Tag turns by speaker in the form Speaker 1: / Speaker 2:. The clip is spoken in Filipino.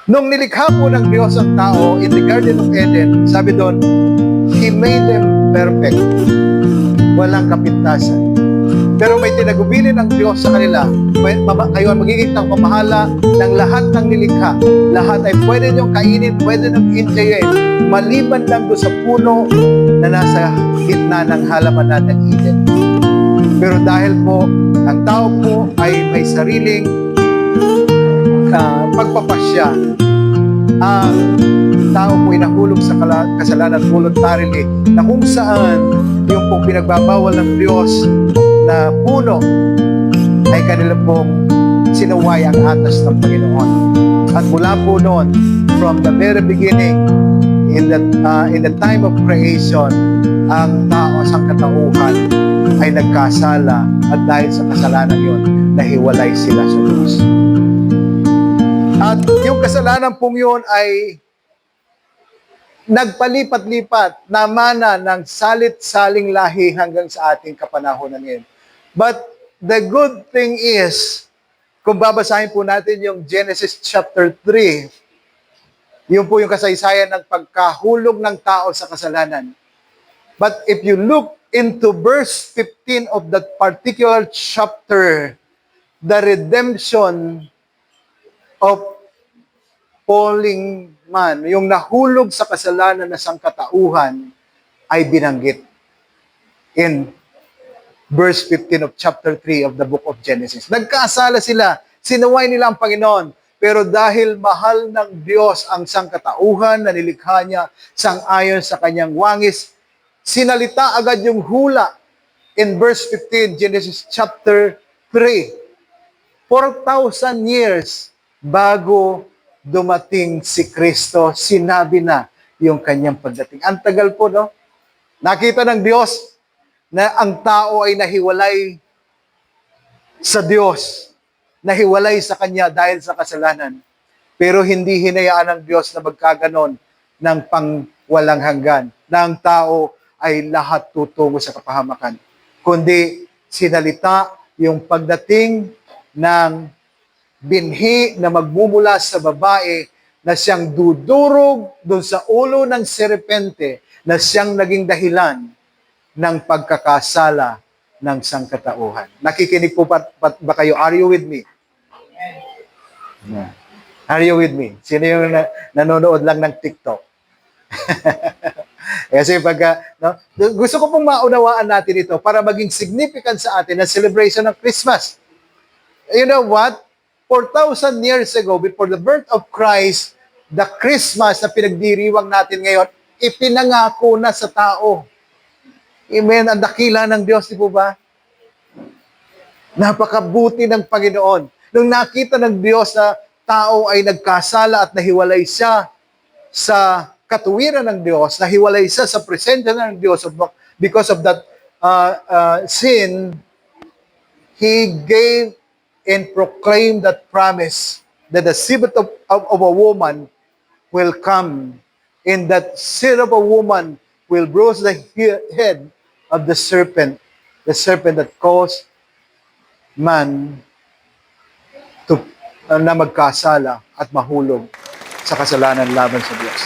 Speaker 1: Nung nilikha po ng Diyos ang tao in the Garden of Eden, sabi doon, He made them perfect. Walang kapintasan. Pero may tinagubilin ng Diyos sa kanila. Kayo ang magiging pamahala ng lahat ng nilikha. Lahat ay pwede niyong kainin, pwede niyong enjoyin. Maliban lang doon sa puno na nasa gitna ng halaman ng Eden. Pero dahil po, ang tao po ay may sariling pagpapasya. Ang tao po ay nahulog sa kasalanan voluntarily na kung saan yung pong pinagbabawal ng Diyos na puno ay kanila pong sinuway ang atas ng Panginoon. At mula po noon, from the very beginning, in the time of creation, ang tao sa katauhan ay nagkasala at dahil sa kasalanan yon, nahiwalay sila sa Diyos. At yung kasalanan pong yun ay nagpalipat-lipat na mana ng salit-saling lahi hanggang sa ating kapanahonan ngayon. But the good thing is, kung babasahin po natin yung Genesis chapter 3, yun po yung kasaysayan ng pagkahulog ng tao sa kasalanan. But if you look into verse 15 of that particular chapter, the redemption of falling man, yung nahulog sa kasalanan na sangkatauhan, ay binanggit in verse 15 of chapter 3 of the book of Genesis. Nagkasala sila, sinuway nila ang Panginoon, pero dahil mahal ng Diyos ang sangkatauhan na nilikha niya sang-ayon sa kanyang wangis, sinalita agad yung hula in verse 15, Genesis chapter 3. 4,000 years bago dumating si Kristo, sinabi na yung kanyang pagdating. Ang tagal po, no? Nakita ng Diyos na ang tao ay nahiwalay sa Diyos, nahiwalay sa Kanya dahil sa kasalanan. Pero hindi hinayaan ng Diyos na magkaganon ng pangwalang hanggan, na ang tao ay lahat tutungo sa kapahamakan. Kundi sinalita yung pagdating ng binhi na magmumula sa babae na siyang dudurog doon sa ulo ng serpente na siyang naging dahilan ng pagkakasala ng sangkatauhan. Nakikinig po ba kayo? Are you with me? Yeah. Are you with me? Sino yung nanonood lang ng TikTok? Kasi gusto ko pong maunawaan natin ito para maging significant sa atin na celebration ng Christmas. You know what? 4,000 years ago, before the birth of Christ, the Christmas na pinagdiriwang natin ngayon, ipinangako na sa tao. Amen. Ang dakila ng Diyos, di po ba? Napakabuti ng Panginoon. Nung nakita ng Diyos na tao ay nagkasala at nahiwalay siya sa katuwiran ng Diyos, nahiwalay siya sa presensya ng Diyos because of that sin, He gave and proclaim that promise that the seed of a woman will come, and that seed of a woman will bruise the head of the serpent that caused man to na magkasala at mahulog sa kasalanan laban sa Diyos.